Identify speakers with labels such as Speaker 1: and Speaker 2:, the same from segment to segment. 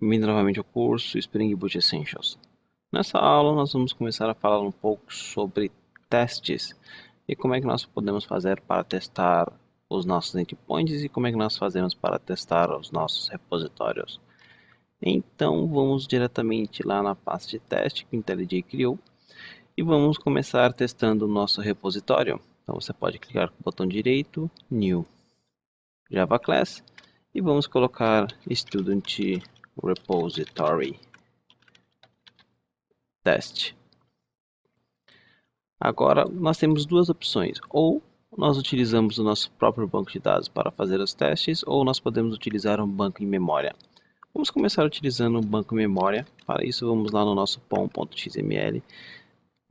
Speaker 1: Bem-vindo novamente ao curso Spring Boot Essentials. Nessa aula nós vamos começar a falar um pouco sobre testes e como é que nós podemos fazer para testar os nossos endpoints e como é que nós fazemos para testar os nossos repositórios. Então vamos diretamente lá na pasta de teste que o IntelliJ criou e vamos começar testando o nosso repositório. Então você pode clicar com o botão direito, New, Java Class, e vamos colocar Student Repository Test. Agora nós temos duas opções: ou nós utilizamos o nosso próprio banco de dados para fazer os testes, ou nós podemos utilizar um banco em memória. Vamos começar utilizando um banco em memória. Para isso vamos lá no nosso pom.xml.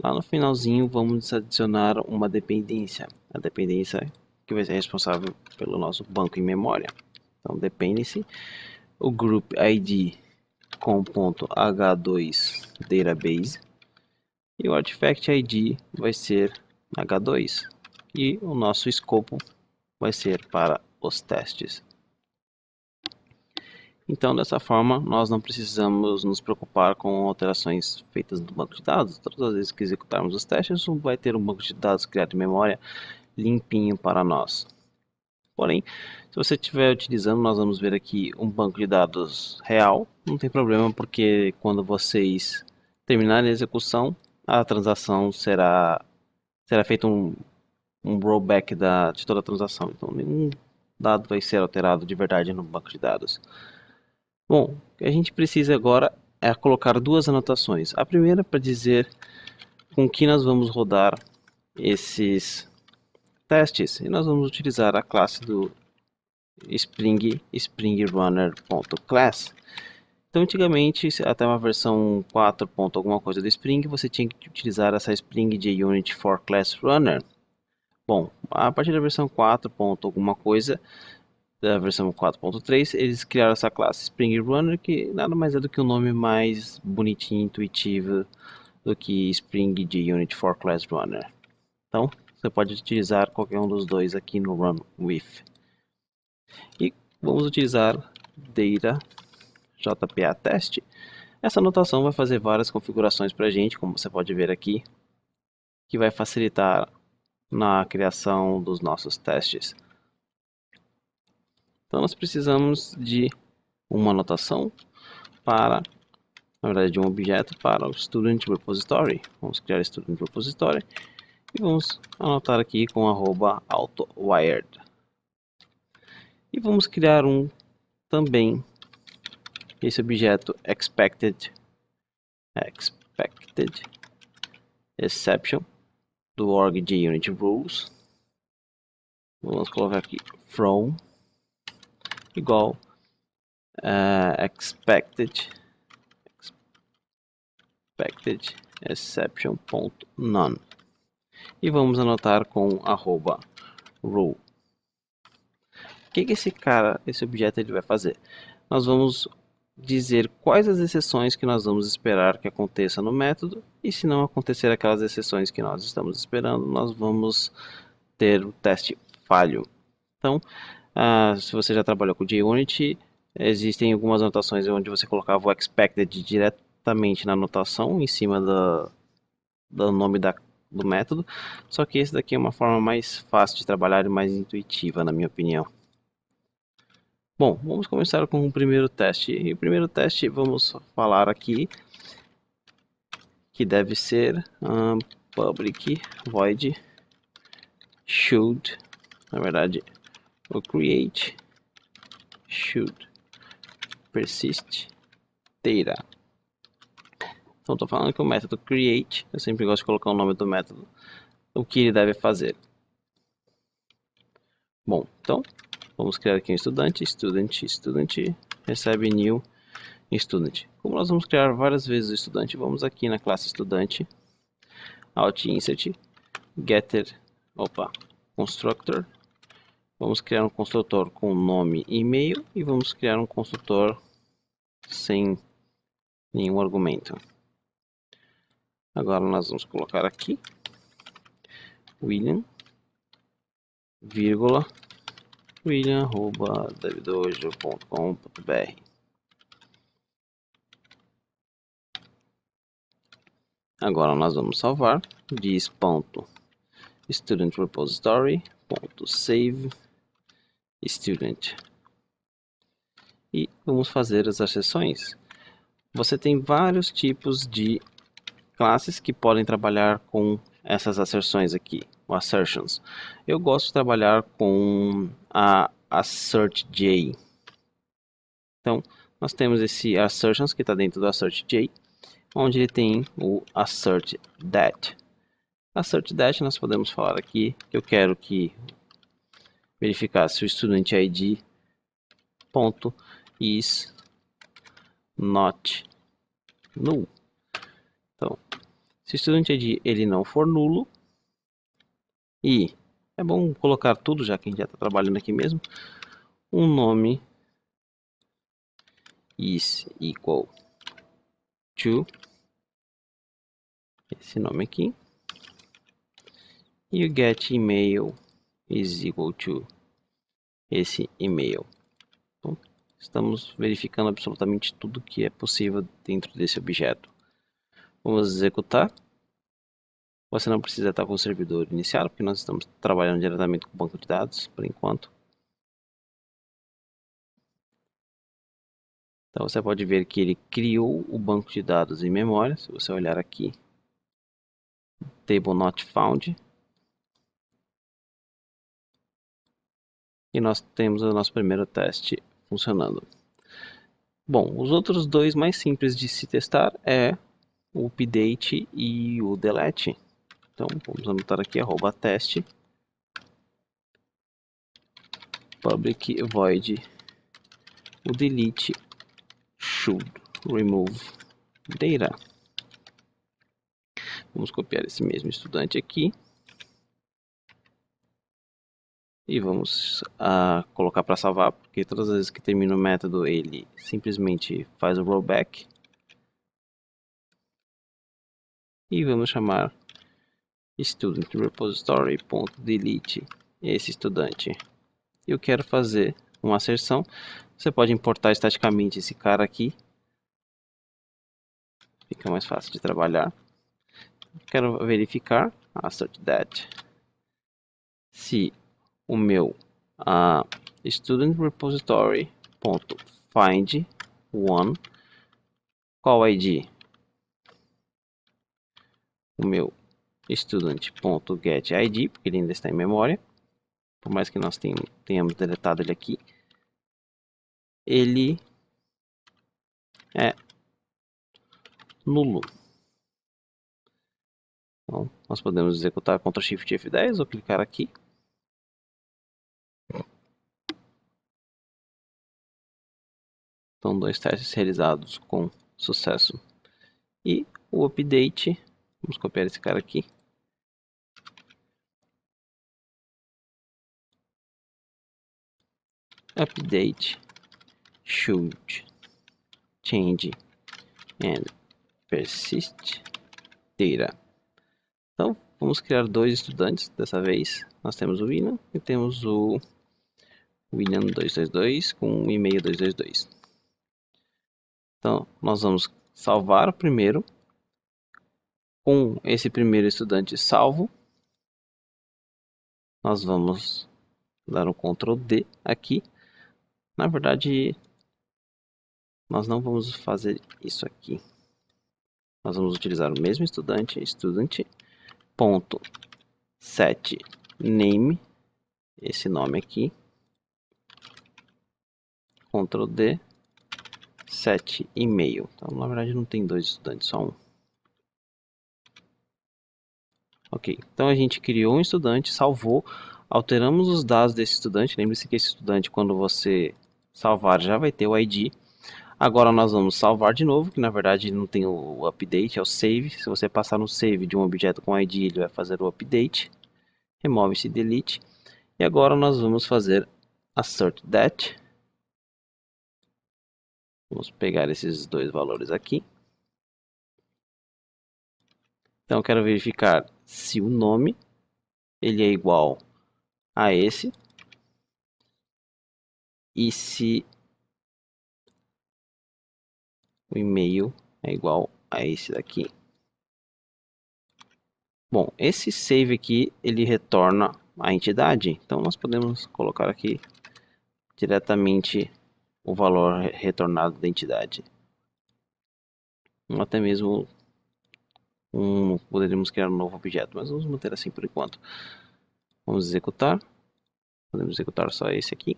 Speaker 1: Lá no finalzinho vamos adicionar uma dependência, a dependência que vai ser responsável pelo nosso banco em memória. Então dependency, o group id com .h2 database e o artifact id vai ser h2 e o nosso escopo vai ser para os testes. Então dessa forma nós não precisamos nos preocupar com alterações feitas no banco de dados. Todas as vezes que executarmos os testes vai ter um banco de dados criado em memória limpinho para nós. Porém, se você estiver utilizando, nós vamos ver aqui um banco de dados real, não tem problema, porque quando vocês terminarem a execução, a transação será feito um rollback de toda a transação, então nenhum dado vai ser alterado de verdade no banco de dados. Bom, o que a gente precisa agora é colocar duas anotações. A primeira para dizer com que nós vamos rodar esses testes, e nós vamos utilizar a classe do springrunner.class. Então antigamente, até uma versão 4. alguma coisa do Spring, você tinha que utilizar essa Spring JUnit for Class Runner. Bom, a partir da versão 4. alguma coisa, da versão 4.3, eles criaram essa classe Spring Runner, que nada mais é do que um nome mais bonitinho, intuitivo do que Spring JUnit for Class Runner. Então, você pode utilizar qualquer um dos dois aqui no Run With. E vamos utilizar data JPA test. Essa anotação vai fazer várias configurações para a gente, como você pode ver aqui, que vai facilitar na criação dos nossos testes. Então nós precisamos de uma anotação para, na verdade, de um objeto para o Student Repository. Vamos criar Student Repository e vamos anotar aqui com @autowired. E vamos criar também esse objeto expected exception do org JUnit rules. Vamos colocar aqui from igual expected exception.none e vamos anotar com @rule. O que esse objeto ele vai fazer? Nós vamos dizer quais as exceções que nós vamos esperar que aconteça no método, e se não acontecer aquelas exceções que nós estamos esperando, nós vamos ter o teste falho. Então, se você já trabalhou com JUnit, existem algumas anotações onde você colocava o expected diretamente na anotação, em cima do nome do método, só que esse daqui é uma forma mais fácil de trabalhar e mais intuitiva, na minha opinião. Bom, vamos começar com o primeiro teste. E o primeiro teste vamos falar aqui que deve ser public void should, na verdade, o create should persist data. Então estou falando que o método create, eu sempre gosto de colocar o nome do método, o que ele deve fazer. Bom, então vamos criar aqui um estudante, student recebe new student. Como nós vamos criar várias vezes o estudante, vamos aqui na classe estudante, alt insert, getter, constructor. Vamos criar um construtor com nome e e-mail e vamos criar um construtor sem nenhum argumento. Agora nós vamos colocar aqui William, vírgula, william@davidojo.com.br. Agora nós vamos salvar. Diz ponto student repository ponto save student. E vamos fazer as acessões. Você tem vários tipos de classes que podem trabalhar com essas asserções aqui, ou assertions. Eu gosto de trabalhar com a AssertJ. Então, nós temos esse assertions que está dentro do AssertJ, onde ele tem o AssertThat. AssertThat nós podemos falar aqui que eu quero que verificar se o student ID ponto is not null. Então, se o student ID ele não for nulo, e é bom colocar tudo, já que a gente já está trabalhando aqui mesmo, um nome is equal to esse nome aqui, e o get email is equal to esse e-mail. Então, estamos verificando absolutamente tudo que é possível dentro desse objeto. Vamos executar. Você não precisa estar com o servidor iniciado, porque nós estamos trabalhando diretamente com o banco de dados, por enquanto. Então você pode ver que ele criou o banco de dados em memória. Se você olhar aqui, table not found. E nós temos o nosso primeiro teste funcionando. Bom, os outros dois mais simples de se testar é o update e o delete. Então vamos anotar aqui @teste public void o delete should remove data. Vamos copiar esse mesmo estudante aqui e vamos colocar para salvar, porque todas as vezes que termina o método ele simplesmente faz o rollback. E vamos chamar student repository.delete esse estudante. Eu quero fazer uma asserção. Você pode importar estaticamente esse cara aqui, fica mais fácil de trabalhar. Quero verificar AssertThat se o meu student repository.find one, qual ID? O meu student.getID, porque ele ainda está em memória, por mais que nós tenhamos deletado ele aqui, ele é nulo. Então, nós podemos executar Ctrl Shift F10 ou clicar aqui. Então, 2 testes realizados com sucesso. E o update, vamos copiar esse cara aqui. Update should change and persist data. Então, vamos criar dois estudantes dessa vez. Nós temos o William e temos o William 222 com o e-mail 222. Então, nós vamos salvar o primeiro. Com esse primeiro estudante salvo, nós vamos dar um Ctrl D aqui. Na verdade, nós não vamos fazer isso aqui. Nós vamos utilizar o mesmo estudante, student.setName, esse nome aqui, Ctrl D, set e-mail. Então, na verdade, não tem dois estudantes, só um. Ok, então a gente criou um estudante, salvou, alteramos os dados desse estudante. Lembre-se que esse estudante, quando você salvar, já vai ter o ID. Agora nós vamos salvar de novo, que na verdade não tem o update, é o save. Se você passar no save de um objeto com ID, ele vai fazer o update. Remove esse delete. E agora nós vamos fazer AssertThat. Vamos pegar esses dois valores aqui. Então eu quero verificar se o nome ele é igual a esse. E se o e-mail é igual a esse daqui. Bom, esse save aqui, ele retorna a entidade. Então, nós podemos colocar aqui diretamente o valor retornado da entidade. Ou até mesmo poderíamos criar um novo objeto, mas vamos manter assim por enquanto. Vamos executar. Podemos executar só esse aqui.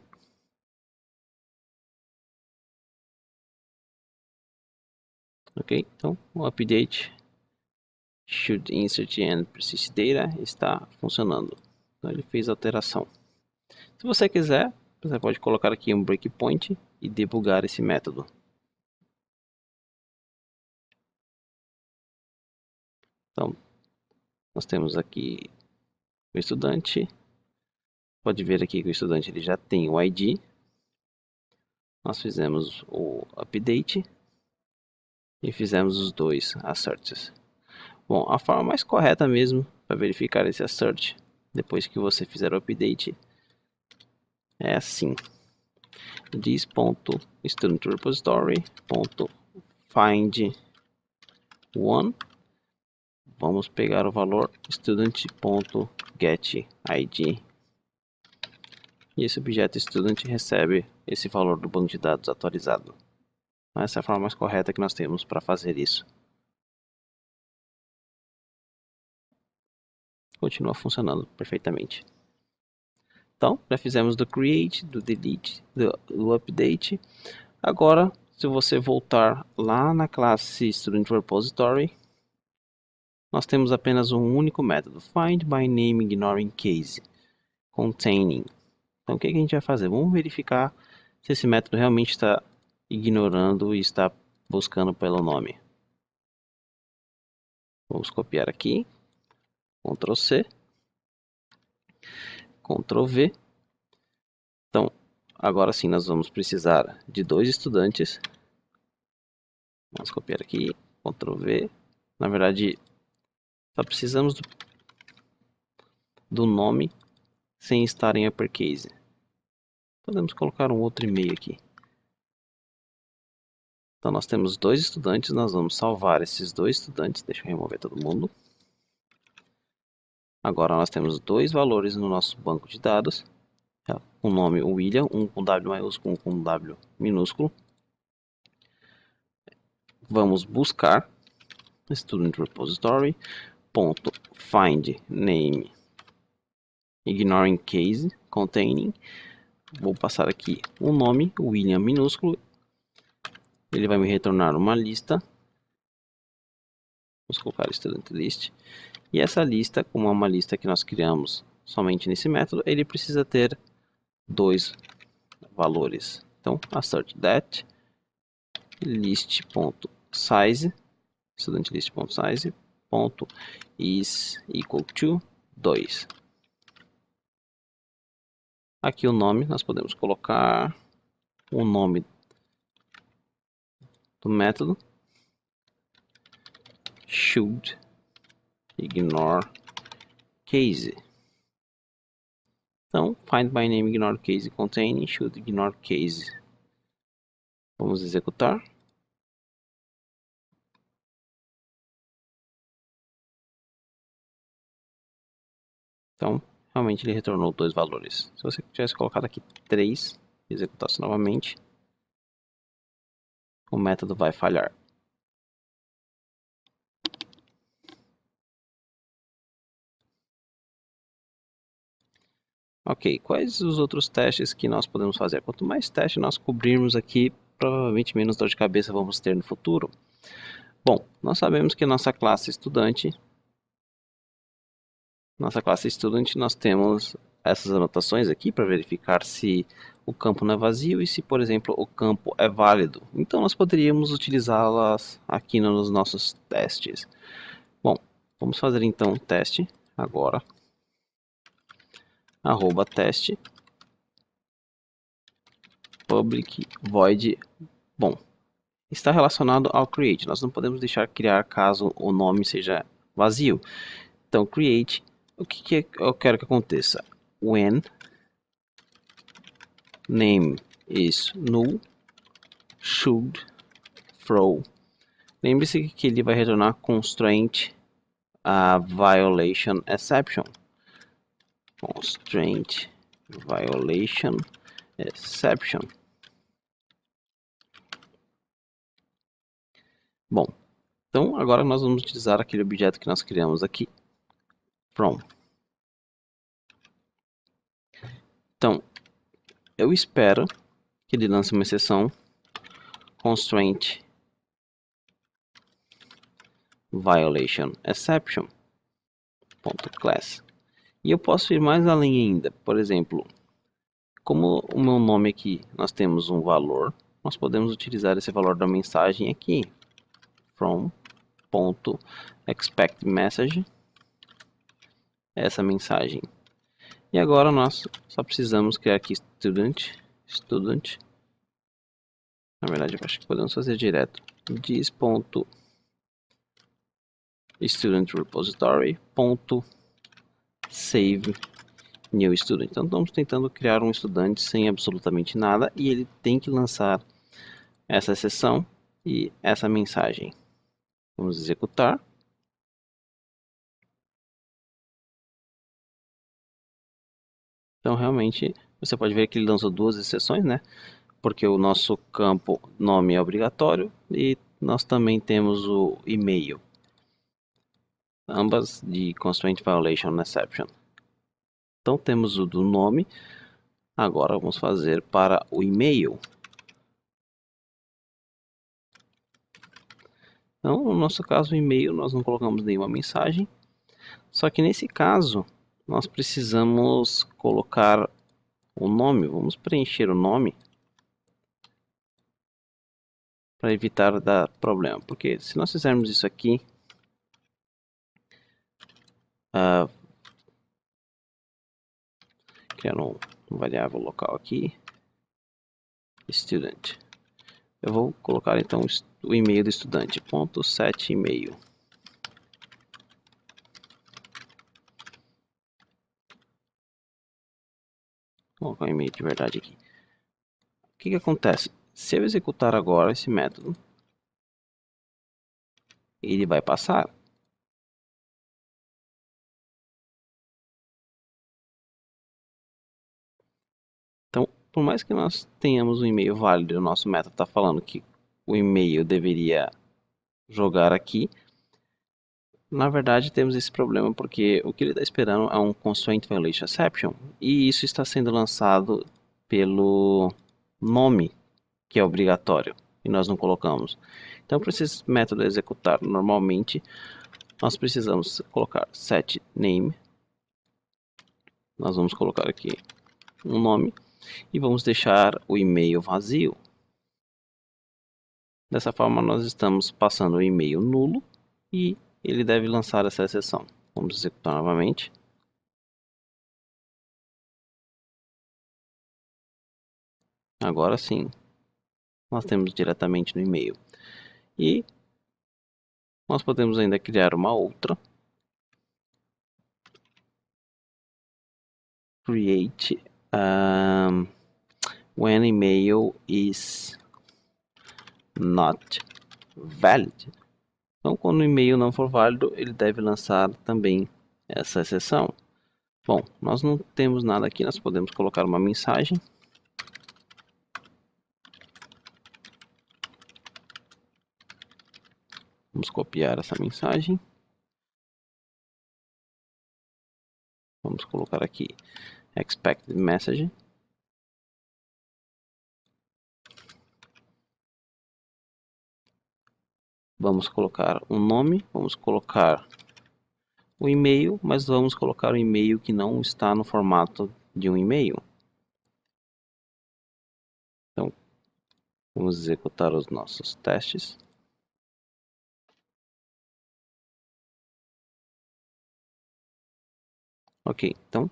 Speaker 1: Ok, então o update should insert and persist data está funcionando. Então ele fez a alteração. Se você quiser, você pode colocar aqui um breakpoint e debugar esse método. Então, nós temos aqui o estudante. Pode ver aqui que o estudante ele já tem o ID. Nós fizemos o update e fizemos os dois asserts. Bom, a forma mais correta mesmo para verificar esse assert depois que você fizer o update é assim: this.studentRepository.find1. Vamos pegar o valor student.getID. E esse objeto student recebe esse valor do banco de dados atualizado. Essa é a forma mais correta que nós temos para fazer isso. Continua funcionando perfeitamente. Então, já fizemos do create, do delete, do update. Agora, se você voltar lá na classe studentRepository, nós temos apenas um único método, findByNameIgnoringCase containing. Então, o que a gente vai fazer? Vamos verificar se esse método realmente está ignorando e está buscando pelo nome. Vamos copiar aqui, Ctrl C, Ctrl V. Então, agora sim nós vamos precisar de dois estudantes. Vamos copiar aqui, Ctrl V. Na verdade, só precisamos do nome sem estar em uppercase. Podemos colocar um outro e-mail aqui. Então nós temos dois estudantes, nós vamos salvar esses dois estudantes. Deixa eu remover todo mundo. Agora nós temos dois valores no nosso banco de dados. O nome William, um com W maiúsculo, um com W minúsculo. Vamos buscar student repository .find name ignoring case containing. Vou passar aqui o nome William minúsculo. Ele vai me retornar uma lista. Vamos colocar student list. E essa lista, como é uma lista que nós criamos somente nesse método, ele precisa ter dois valores. Então, assert that list.size, student list.size is equal to 2. Aqui o nome, nós podemos colocar o nome do método should ignore case. Então, find by name ignore case containing should ignore case. Vamos executar. Então, realmente ele retornou dois valores. Se você tivesse colocado aqui 3 e executasse novamente, o método vai falhar. Ok, quais os outros testes que nós podemos fazer? Quanto mais testes nós cobrirmos aqui, provavelmente menos dor de cabeça vamos ter no futuro. Bom, nós sabemos que nossa classe estudante, nós temos essas anotações aqui para verificar se o campo não é vazio e se, por exemplo, o campo é válido. Então nós poderíamos utilizá-las aqui nos nossos testes. Bom, vamos fazer então um teste agora. @teste public void. Bom, está relacionado ao create. Nós não podemos deixar criar caso o nome seja vazio. Então, create, o que eu quero que aconteça? When name is null, should throw. Lembre-se que ele vai retornar constraint a violation exception. Constraint violation exception. Bom, então agora nós vamos utilizar aquele objeto que nós criamos aqui, from. Então, eu espero que ele lance uma exceção constraint violation exception .class. E eu posso ir mais além ainda. Por exemplo, como o meu nome aqui nós temos um valor, nós podemos utilizar esse valor da mensagem aqui, from.expectMessage, essa mensagem. E agora nós só precisamos criar aqui student. Na verdade, eu acho que podemos fazer direto. This.studentRepository.save new student. Então estamos tentando criar um estudante sem absolutamente nada e ele tem que lançar essa exceção e essa mensagem. Vamos executar. Então realmente você pode ver que ele lançou duas exceções, né? Porque o nosso campo nome é obrigatório e nós também temos o e-mail. Ambas de Constraint Violation Exception. Então temos o do nome. Agora vamos fazer para o e-mail. Então, no nosso caso, o e-mail, nós não colocamos nenhuma mensagem. Só que nesse caso, nós precisamos colocar o nome. Vamos preencher o nome para evitar dar problema. Porque se nós fizermos isso aqui, criar um variável local aqui, student. Eu vou colocar então o e-mail do estudante, .set e-mail. Vou colocar o e-mail de verdade aqui. O que acontece? Se eu executar agora esse método, ele vai passar. Então, por mais que nós tenhamos um e-mail válido e o nosso método está falando que o e-mail deveria jogar aqui, na verdade temos esse problema porque o que ele está esperando é um Constraint Violation Exception e isso está sendo lançado pelo nome, que é obrigatório, e nós não colocamos. Então, para esse método executar normalmente, nós precisamos colocar set name. Nós vamos colocar aqui um nome e vamos deixar o e-mail vazio. Dessa forma, nós estamos passando o e-mail nulo e ele deve lançar essa exceção. Vamos executar novamente. Agora sim, nós temos diretamente no e-mail. E nós podemos ainda criar uma outra. Create when email is not valid. Então, quando o e-mail não for válido, ele deve lançar também essa exceção. Bom, nós não temos nada aqui, nós podemos colocar uma mensagem. Vamos copiar essa mensagem. Vamos colocar aqui expected message. Vamos colocar um nome, vamos colocar o e-mail, mas vamos colocar o e-mail que não está no formato de um e-mail. Então, vamos executar os nossos testes. Ok, então,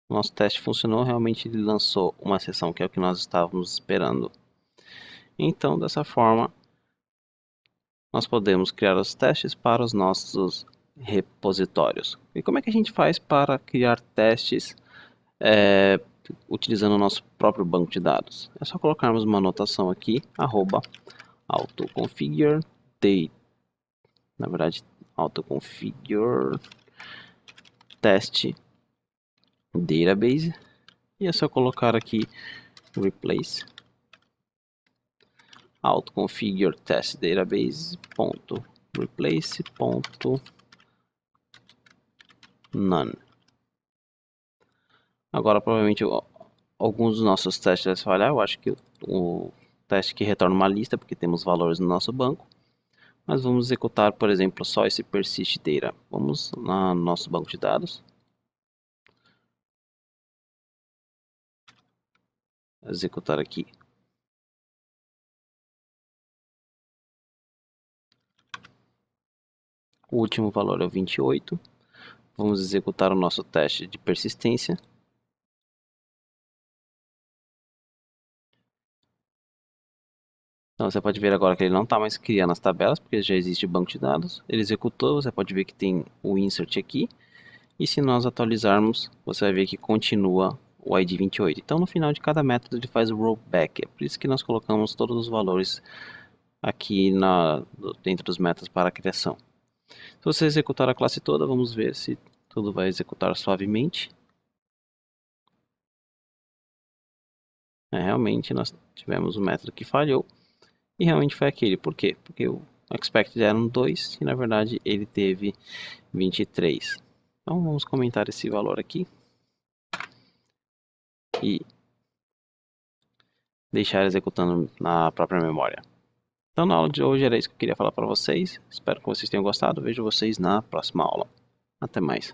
Speaker 1: o nosso teste funcionou, realmente ele lançou uma exceção que é o que nós estávamos esperando. Então, dessa forma, nós podemos criar os testes para os nossos repositórios. E como é que a gente faz para criar testes utilizando o nosso próprio banco de dados? É só colocarmos uma anotação aqui, @autoconfigure date. Na verdade, autoconfigure test database e é só colocar aqui replace autoconfigure test database ponto replace ponto none. Agora provavelmente alguns dos nossos testes vai falhar. Eu acho que o teste que retorna uma lista porque temos valores no nosso banco. Mas vamos executar, por exemplo, só esse persist data. Vamos no nosso banco de dados. Executar aqui. O último valor é o 28. Vamos executar o nosso teste de persistência. Então você pode ver agora que ele não está mais criando as tabelas, porque já existe o banco de dados. Ele executou, você pode ver que tem o insert aqui. E se nós atualizarmos, você vai ver que continua o ID 28. Então no final de cada método ele faz o rollback. É por isso que nós colocamos todos os valores aqui dentro dos métodos para a criação. Se você executar a classe toda, vamos ver se tudo vai executar suavemente. Realmente nós tivemos um método que falhou. E realmente foi aquele. Por quê? Porque o expected era um 2 e na verdade ele teve 23. Então vamos comentar esse valor aqui. E deixar executando na própria memória. Então na aula de hoje era isso que eu queria falar para vocês. Espero que vocês tenham gostado. Vejo vocês na próxima aula. Até mais.